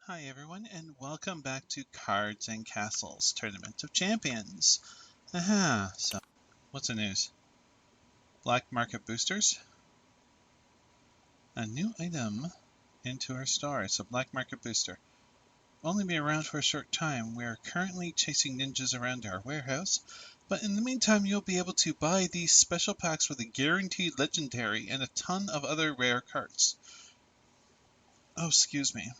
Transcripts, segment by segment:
Hi everyone, and welcome back to Cards and Castles Tournament of Champions. So what's the news? Black market boosters? A new item into our store. It's a black market booster. Only be around for a short time. We are currently chasing ninjas around our warehouse, but in the meantime you'll be able to buy these special packs with a guaranteed legendary and a ton of other rare cards. Oh, excuse me.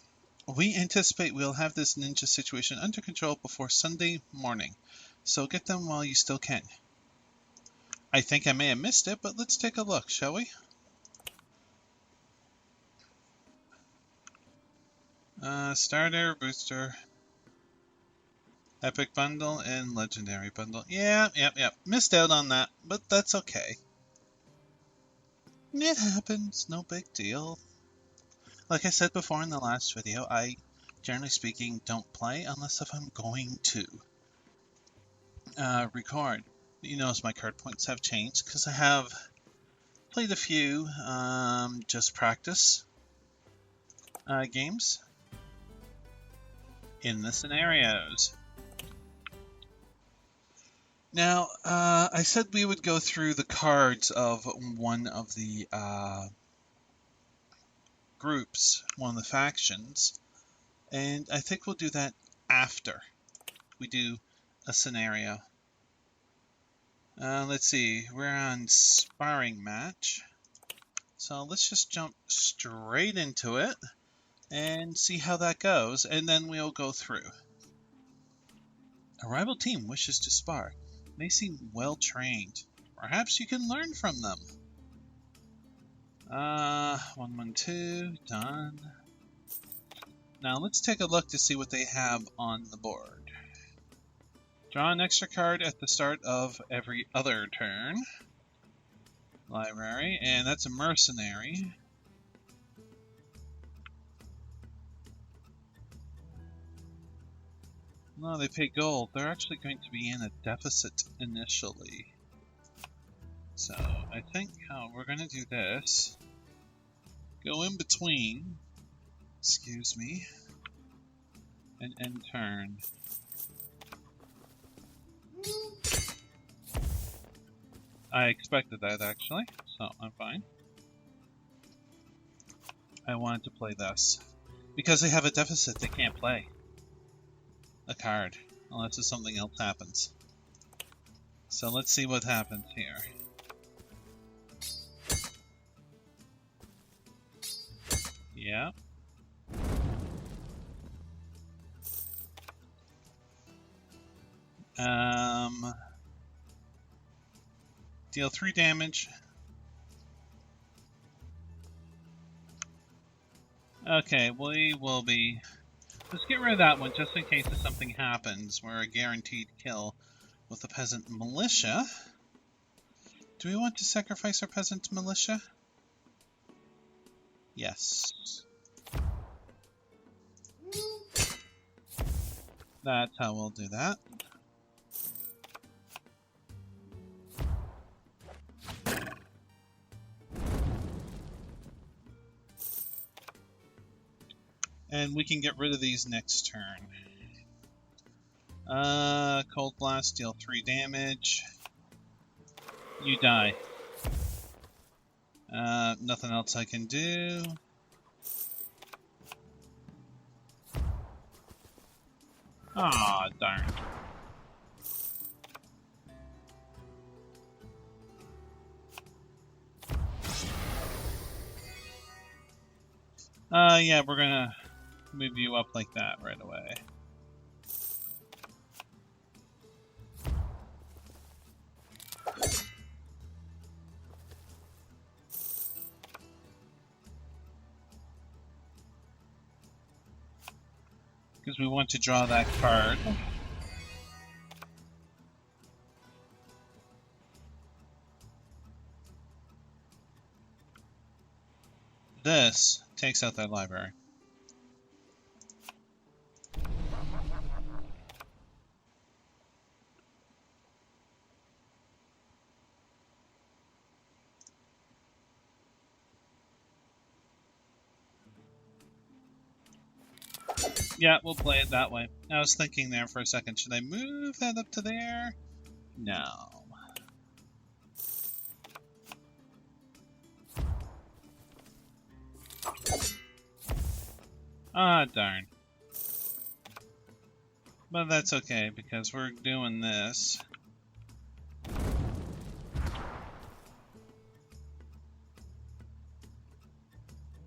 We anticipate we'll have this ninja situation under control before Sunday morning, so get them while you still can. I think I may have missed it, but let's take a look, shall we? Starter, booster, epic bundle, and legendary bundle. Yep. Missed out on that, but that's okay. It happens, no big deal. Like I said before in the last video, I, generally speaking, don't play unless if I'm going to record. You notice my card points have changed because I have played a few just practice games in the scenarios. Now, I said we would go through the cards of one of the groups, one of the factions, and I think we'll do that after we do a scenario. Let's see, we're on sparring match, so let's just jump straight into it and see how that goes, and then we'll go through. A rival team wishes to spar. They seem well trained. Perhaps you can learn from them. 1-1-2, done. Now let's take a look to see what they have on the board. Draw an extra card at the start of every other turn. Library, and that's a mercenary. No, they pay gold. They're actually going to be in a deficit initially. So I think we're going to do this. Go in between, excuse me, and end turn. I expected that actually, so I'm fine. I wanted to play this. Because they have a deficit, they can't play a card unless something else happens. So let's see what happens here. Yeah. Deal 3 damage. Okay, we will be... Let's get rid of that one just in case if something happens. We're a guaranteed kill with the peasant militia. Do we want to sacrifice our peasant militia? Yes. That's how we'll do that. And we can get rid of these next turn. Cold Blast, deal 3 damage. You die. Nothing else I can do. Aw, darn. Yeah, we're gonna move you up like that right away. Because we want to draw that card. This takes out that library. Yeah, we'll play it that way. I was thinking there for a second, should I move that up to there? No. Ah, darn. But that's okay, because we're doing this.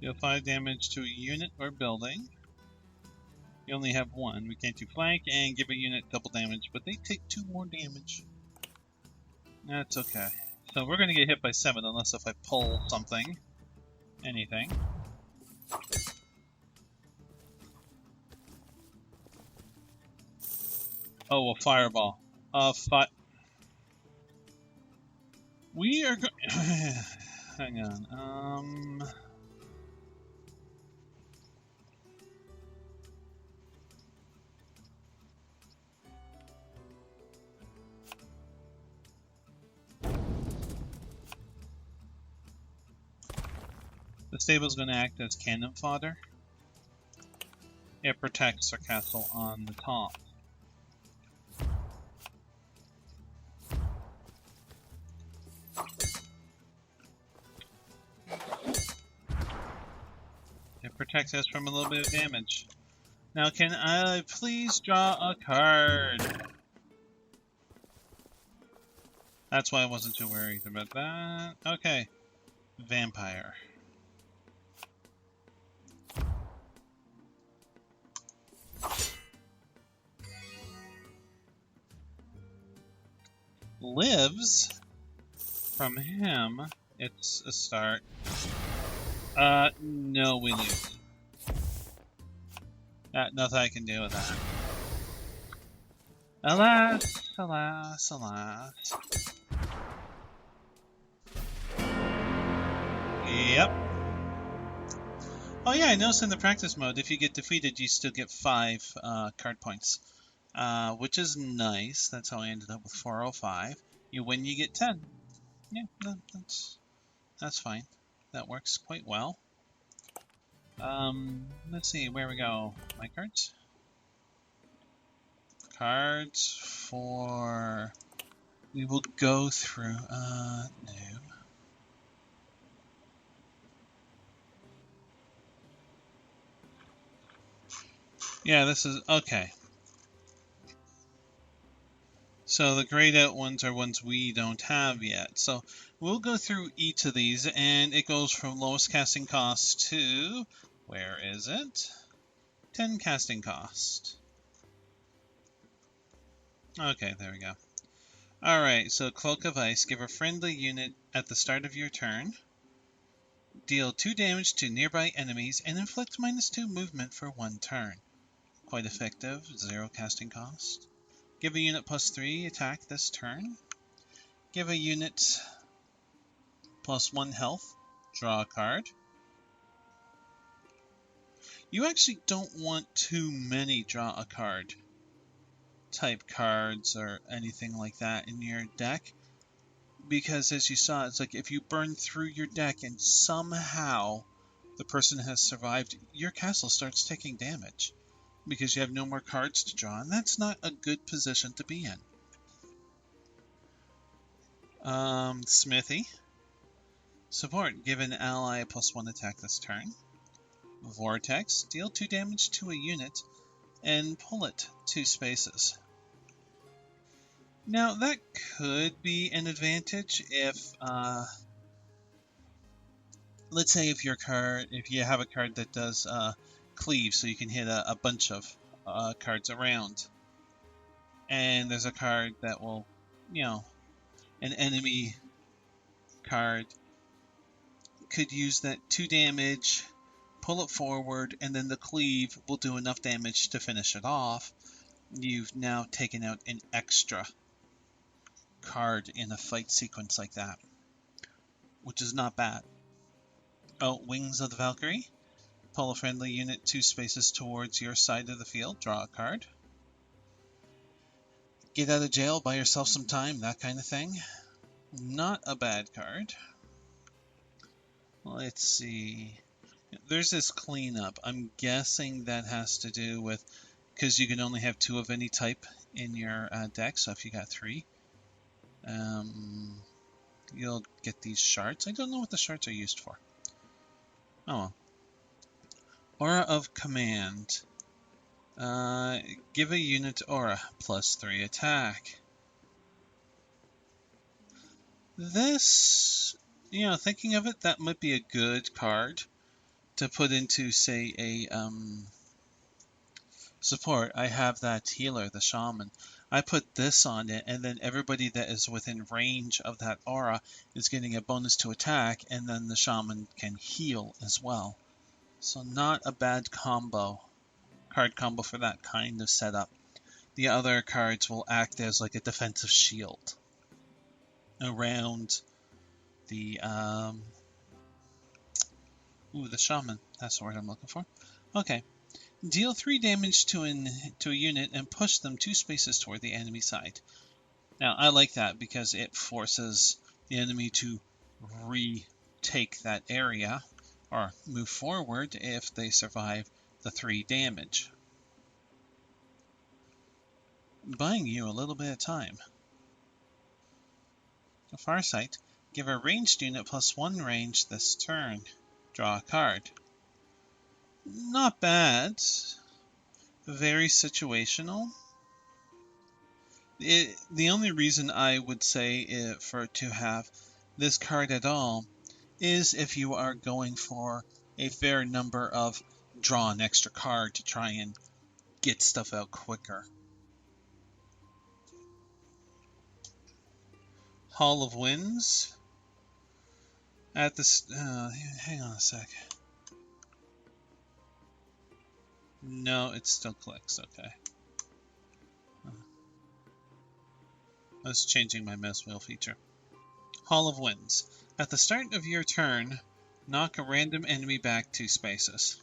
Deal 5 damage to a unit or building. You only have one. We can't do flank and give a unit double damage, but they take 2 more damage. That's okay. So we're going to get hit by 7 unless if I pull something. Anything. Oh, a fireball. We are hang on. The stable is going to act as cannon fodder. It protects our castle on the top. It protects us from a little bit of damage. Now, can I please draw a card? That's why I wasn't too worried about that. Okay. Vampire. Lives. From him, it's a start. No, we lose. Nothing I can do with that. Alas, alas, alas. Yep. Oh yeah, I noticed in the practice mode, if you get defeated, you still get 5 card points. Which is nice. That's how I ended up with 405. You win, you get 10. Yeah, that's fine. That works quite well. Let's see, where we go. My cards? Cards for... We will go through... no. Yeah, this is... Okay. So the grayed out ones are ones we don't have yet. So we'll go through each of these, and it goes from lowest casting cost to... Where is it? 10 casting cost. Okay, there we go. Alright, so Cloak of Ice. Give a friendly unit at the start of your turn. Deal 2 damage to nearby enemies and inflict -2 movement for 1 turn. Quite effective, 0 casting cost. Give a unit +3 attack this turn. Give a unit +1 health. Draw a card. You actually don't want too many draw a card type cards or anything like that in your deck. Because as you saw, it's like if you burn through your deck and somehow the person has survived, your castle starts taking damage. Because you have no more cards to draw, and that's not a good position to be in. Smithy. Support. Give an ally a +1 attack this turn. Vortex. Deal 2 damage to a unit and pull it 2 spaces. Now that could be an advantage if, let's say if you have a card that does cleave, so you can hit a bunch of cards around. And there's a card that will, an enemy card could use that 2 damage, pull it forward, and then the cleave will do enough damage to finish it off. You've now taken out an extra card in a fight sequence like that, which is not bad. Oh, Wings of the Valkyrie. Pull a friendly unit 2 spaces towards your side of the field, draw a card. Get out of jail, buy yourself some time, that kind of thing. Not a bad card. Let's see. There's this cleanup. I'm guessing that has to do with because you can only have 2 of any type in your deck. So if you got 3, you'll get these shards. I don't know what the shards are used for. Oh well. Aura of Command. Give a unit aura +3 attack. This, thinking of it, that might be a good card to put into, say, a support. I have that healer, the shaman. I put this on it, and then everybody that is within range of that aura is getting a bonus to attack, and then the shaman can heal as well. So not a bad card combo for that kind of setup. The other cards will act as like a defensive shield around the the shaman. That's the word I'm looking for. Okay. Deal 3 damage to a unit and push them 2 spaces toward the enemy side. Now, I like that because it forces the enemy to retake that area or move forward if they survive the 3 damage. Buying you a little bit of time. The Farsight. Give a ranged unit +1 range this turn. Draw a card. Not bad. Very situational. The only reason I would say to have this card at all is if you are going for a fair number of draw an extra card to try and get stuff out quicker. Hall of Winds. At this, hang on a sec. No, it still clicks. Okay. I was changing my mouse wheel feature. Hall of Winds. At the start of your turn, knock a random enemy back 2 spaces.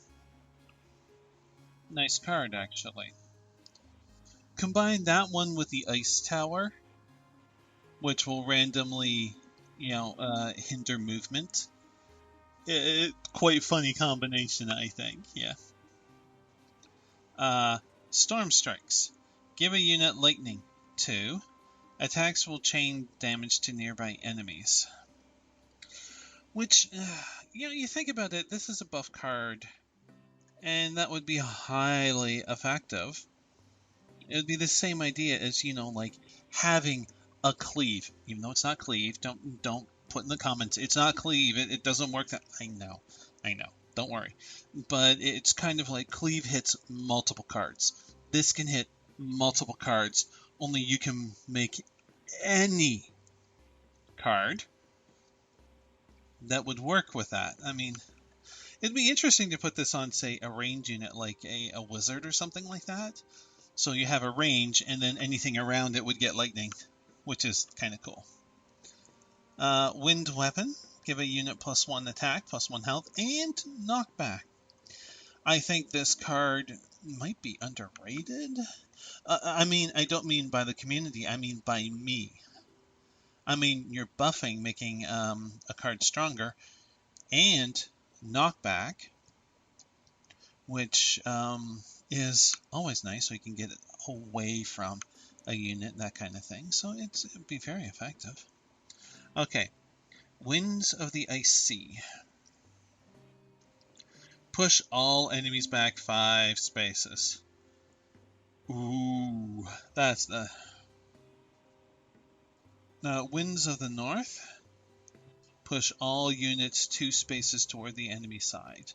Nice card, actually. Combine that one with the Ice Tower, which will randomly, hinder movement. Quite funny combination, I think. Yeah. Storm Strikes. Give a unit Lightning 2. Attacks will chain damage to nearby enemies. Which, you think about it, this is a buff card, and that would be highly effective. It would be the same idea as, like having a cleave. Even though it's not cleave, don't put in the comments, it's not cleave, it doesn't work that. I know, don't worry. But it's kind of like cleave hits multiple cards. This can hit multiple cards, only you can make any card that would work with that. I mean, it'd be interesting to put this on, say, a range unit like a wizard or something like that. So you have a range, and then anything around it would get lightning, which is kind of cool. Wind Weapon. Give a unit +1 attack, +1 health, and knockback. I think this card might be underrated. I don't mean by the community, I mean by me. I mean, you're buffing, making a card stronger, and knockback, which is always nice, so you can get it away from a unit, that kind of thing. So it'd be very effective. Okay, Winds of the Ice Sea. Push all enemies back 5 spaces. Ooh, that's the... Winds of the North. Push all units 2 spaces toward the enemy side.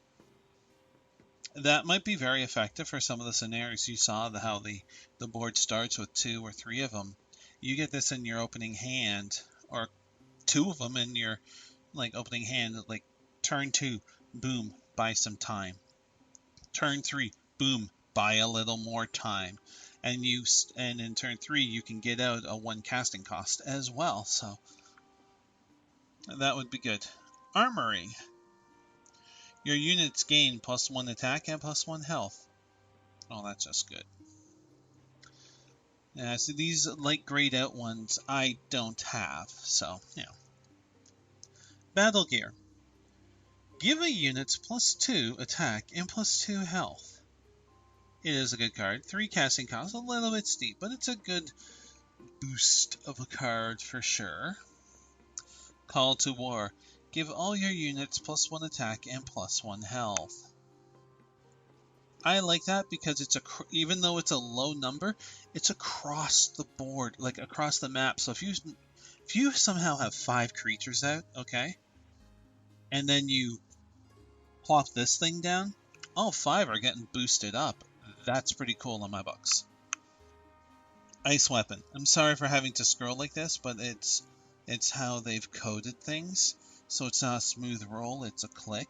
That might be very effective for some of the scenarios. You saw how the board starts with 2 or 3 of them. You get this in your opening hand, or 2 of them in your opening hand, like turn 2, boom, buy some time. Turn 3, boom, buy a little more time. And in turn 3 you can get out a 1 casting cost as well. So that would be good. Armory. Your units gain +1 attack and +1 health. Oh, that's just good. So these light grayed out ones I don't have, so Battle gear. Give a unit +2 attack and +2 health. It is a good card. 3 casting cost, a little bit steep, but it's a good boost of a card for sure. Call to War. Give all your units +1 attack and +1 health. I like that because it's even though it's a low number, it's across the board, like across the map. So if you somehow have 5 creatures out, okay, and then you plop this thing down, all 5 are getting boosted up. That's pretty cool in my books. Ice Weapon. I'm sorry for having to scroll like this, but it's how they've coded things. So it's not a smooth roll, it's a click.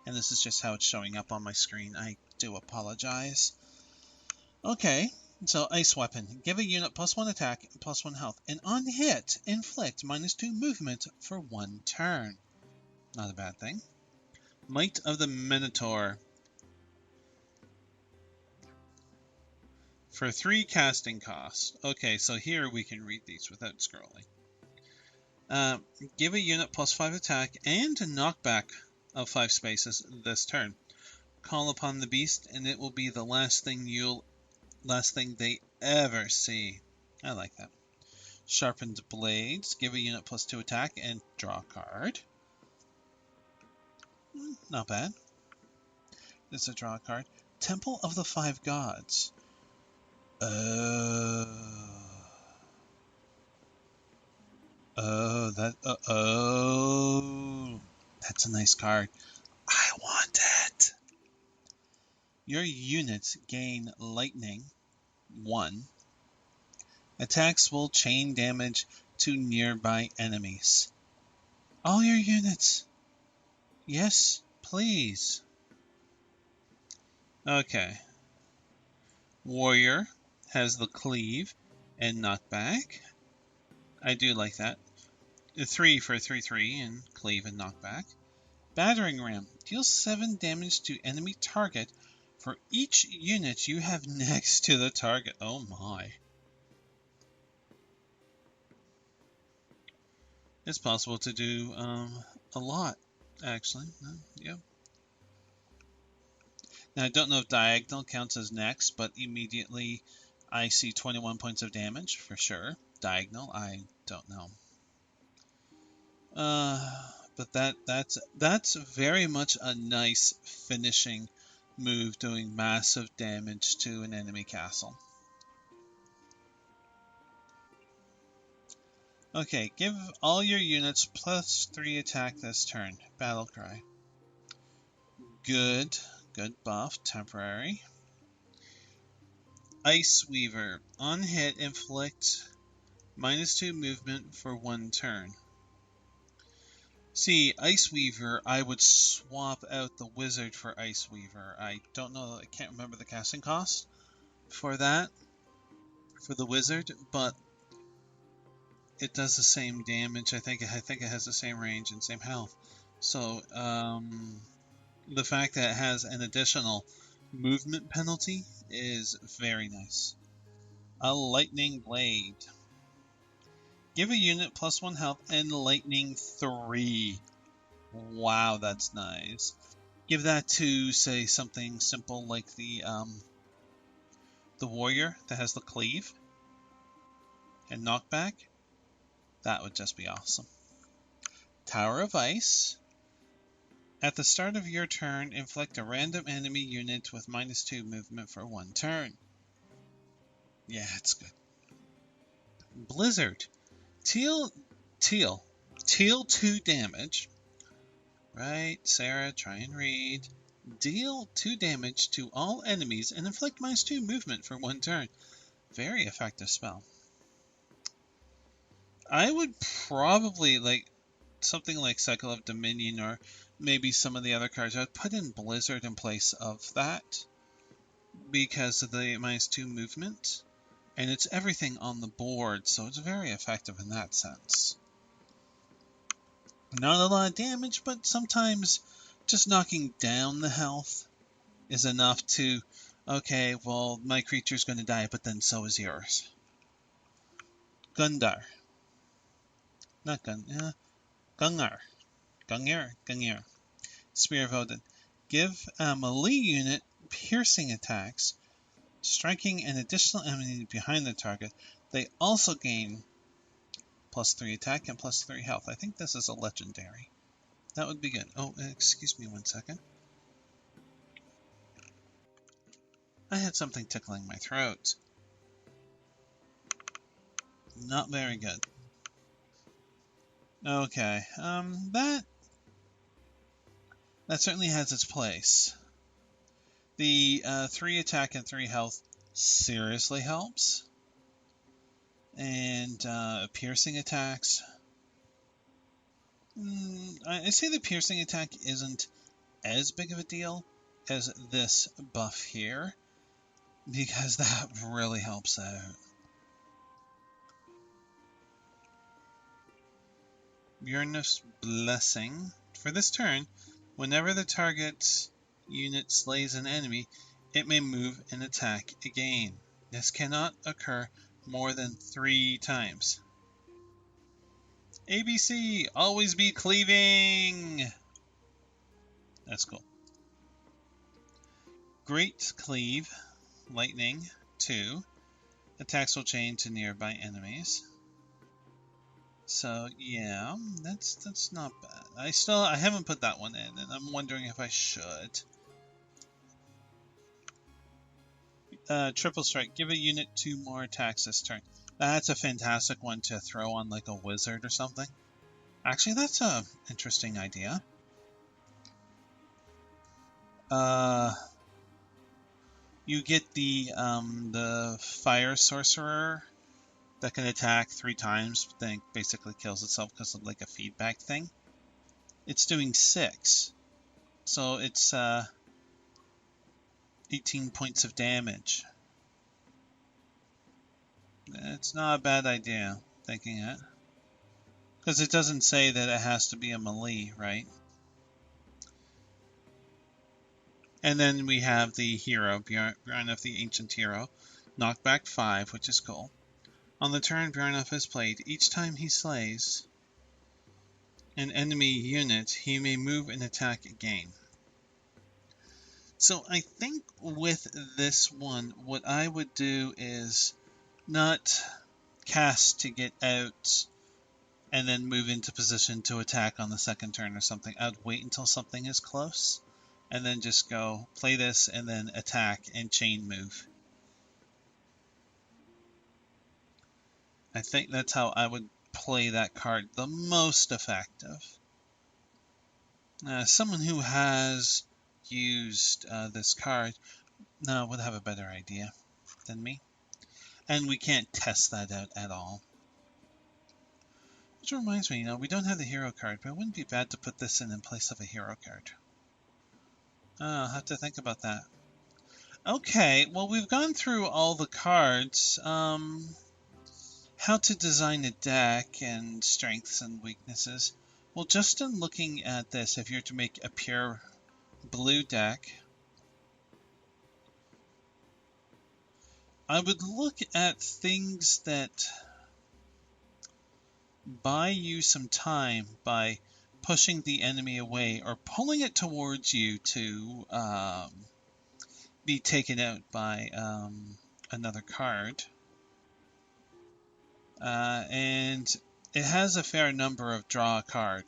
And this is just how it's showing up on my screen. I do apologize. Okay, so Ice Weapon. Give a unit +1 attack, +1 health, and on hit, inflict -2 movement for 1 turn. Not a bad thing. Might of the Minotaur. For 3 casting costs. Okay, so here we can read these without scrolling. Give a unit +5 attack and knockback of 5 spaces this turn. Call upon the beast, and it will be the last thing they ever see. I like that. Sharpened Blades. Give a unit +2 attack and draw a card. Not bad. It's a draw card. Temple of the 5 Gods. That's a nice card. I want it. Your units gain lightning 1. Attacks will chain damage to nearby enemies. All your units. Yes, please. Okay. Warrior has the cleave and knockback. I do like that. 3 for 3/3 and cleave and knockback. Battering Ram deals 7 damage to enemy target for each unit you have next to the target. Oh my. It's possible to do a lot, actually. Yeah. Now, I don't know if Diagonal counts as next, but immediately I see 21 points of damage for sure. Diagonal, I don't know. But that's very much a nice finishing move, doing massive damage to an enemy castle. Okay, give all your units +3 attack this turn. Battlecry. Good buff, temporary. Ice Weaver. On hit, inflict -2 movement for 1 turn. See, Ice Weaver, I would swap out the Wizard for Ice Weaver. I don't know, I can't remember the casting cost for that, for the Wizard, but it does the same damage. I think it has the same range and same health. So, the fact that it has an additional movement penalty is very nice. A Lightning Blade. Give a unit +1 health and lightning 3. Wow, that's nice. Give that to, say, something simple like the warrior that has the cleave and knockback. That would just be awesome. Tower of Ice. At the start of your turn, inflict a random enemy unit with -2 movement for 1 turn. Yeah, it's good. Blizzard. Teal 2 damage. Right, Sarah, try and read. Deal 2 damage to all enemies and inflict -2 movement for 1 turn. Very effective spell. I would probably, like, something like Cycle of Dominion or maybe some of the other cards, I'd put in Blizzard in place of that because of the -2 movement. And it's everything on the board, so it's very effective in that sense. Not a lot of damage, but sometimes just knocking down the health is enough to, okay, well, my creature's going to die, but then so is yours. Gundarr. Not Gundarr. Gungnir. Spear of Odin. Give a melee unit piercing attacks, striking an additional enemy behind the target. They also gain +3 attack and +3 health. I think this is a legendary. That would be good. Oh, excuse me 1 second. I had something tickling my throat. Not very good. Okay, that certainly has its place. The 3 attack and 3 health seriously helps. And piercing attacks. I say the piercing attack isn't as big of a deal as this buff here, because that really helps out. Bjornif's Blessing. For this turn, whenever the target unit slays an enemy, it may move and attack again. This cannot occur more than 3 times. ABC, always be cleaving! That's cool. Great Cleave, Lightning, 2. Attacks will chain to nearby enemies. So yeah, that's not bad. I haven't put that one in, and I'm wondering if I should. Triple Strike, give a unit 2 more attacks this turn. That's a fantastic one to throw on like a wizard or something. Actually, that's a interesting idea. You get the Fire Sorcerer that can attack 3 times, but then basically kills itself because of like a feedback thing. It's doing 6, so it's 18 points of damage. It's not a bad idea, thinking it. Because it doesn't say that it has to be a melee, right? And then we have the hero, Bjornif the Ancient Hero. Knockback 5, which is cool. On the turn Bjornif is played, each time he slays an enemy unit, he may move and attack again. So I think with this one, what I would do is not cast to get out and then move into position to attack on the second turn or something. I'd wait until something is close and then just go play this and then attack and chain move. I think that's how I would play that card the most effective. Someone who has used this card would have a better idea than me. And we can't test that out at all. Which reminds me, we don't have the hero card, but it wouldn't be bad to put this in place of a hero card. I'll have to think about that. Okay, well, we've gone through all the cards. How to design a deck and strengths and weaknesses. Well, just in looking at this, if you're to make a pure blue deck, I would look at things that buy you some time by pushing the enemy away or pulling it towards you to be taken out by another card. And it has a fair number of draw a card.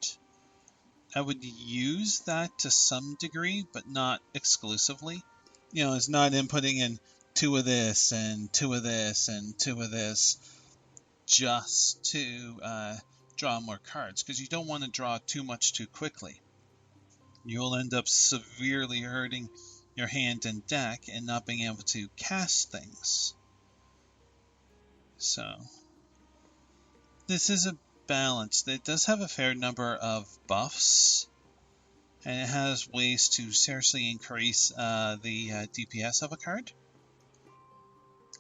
I would use that to some degree, but not exclusively. It's not inputting in 2 of this and 2 of this and 2 of this just to draw more cards, because you don't want to draw too much too quickly. You'll end up severely hurting your hand and deck and not being able to cast things. So this is a balance. It does have a fair number of buffs, and it has ways to seriously increase the DPS of a card.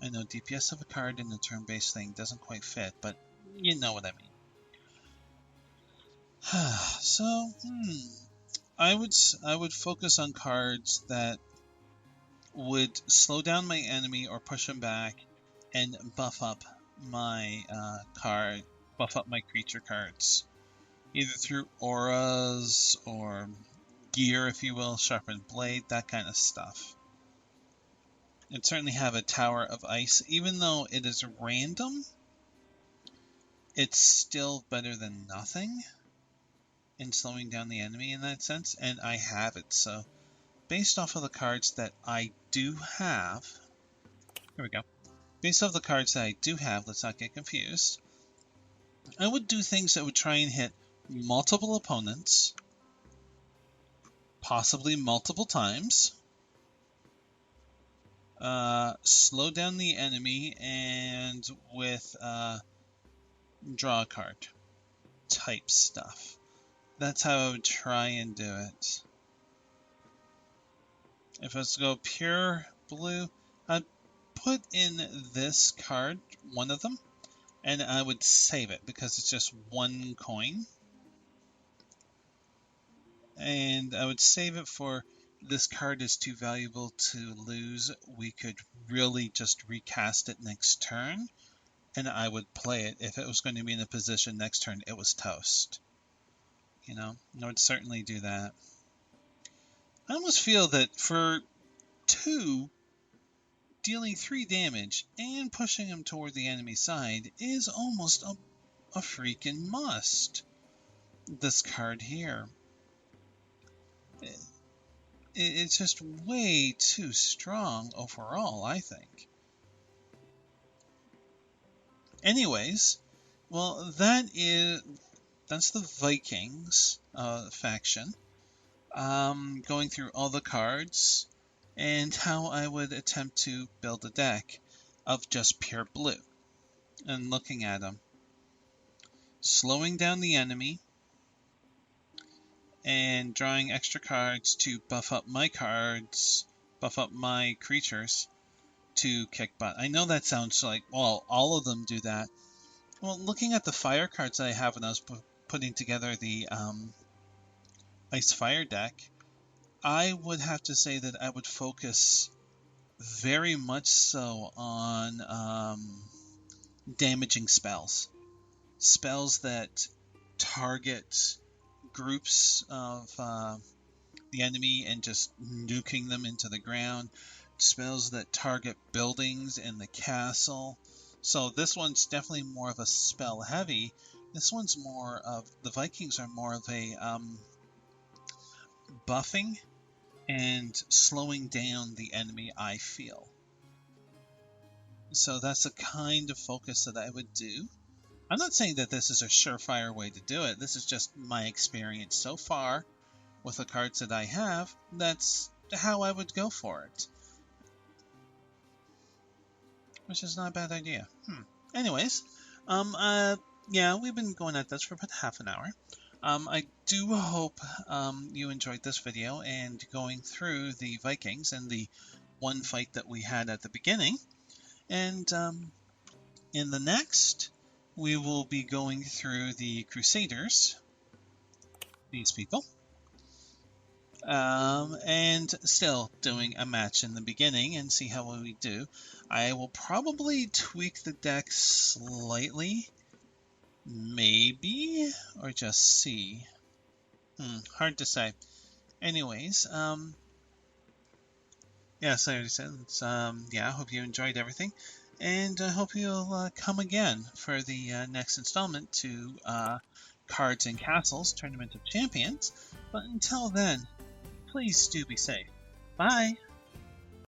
I know DPS of a card in the turn-based thing doesn't quite fit, but you know what I mean. So, I would focus on cards that would slow down my enemy or push him back, and buff up my buff up my creature cards, either through auras or gear, if you will, sharpened blade, that kind of stuff. It'd certainly have a Tower of Ice. Even though it is random, it's still better than nothing in slowing down the enemy in that sense, and I have it, so based off of the cards that I do have, here we go. Based off the cards that I do have, let's not get confused, I would do things that would try and hit multiple opponents, possibly multiple times, slow down the enemy, and with draw a card type stuff. That's how I would try and do it. If I was to go pure blue, I'd put in this card, one of them, and I would save it because it's just one coin. And I would save it for this card is too valuable to lose. We could really just recast it next turn, and I would play it. If it was going to be in a position next turn, it was toast. You know, I would certainly do that. I almost feel that for 2, dealing 3 damage and pushing him toward the enemy side is almost a freaking must. This card here. It's just way too strong overall, I think. Anyways, well, that's the Vikings faction. Going through all the cards and how I would attempt to build a deck of just pure blue. And looking at them. Slowing down the enemy and drawing extra cards to buff up my cards, buff up my creatures to kick butt. I know that sounds like, well, all of them do that. Well, looking at the fire cards that I have when I was putting together the Ice Fire deck, I would have to say that I would focus very much so on damaging spells. Spells that target groups of the enemy and just nuking them into the ground. Spells that target buildings in the castle. So this one's definitely more of a spell heavy. This one's more of, the Vikings are more of a buffing and slowing down the enemy, I feel. So that's the kind of focus that I would do. I'm not saying that this is a surefire way to do it. This is just my experience so far with the cards that I have. That's how I would go for it. Which is not a bad idea. Anyways, yeah, we've been going at this for about half an hour. I do hope you enjoyed this video and going through the Vikings and the one fight that we had at the beginning. And in the next, we will be going through the Crusaders, these people, and still doing a match in the beginning and see how we do. I will probably tweak the deck slightly, maybe, or just see. Hard to say. Anyways, yeah, so I already said, yeah, I hope you enjoyed everything, and I hope you'll come again for the next installment to Cards and Castles Tournament of Champions. But until then, please do be safe. Bye!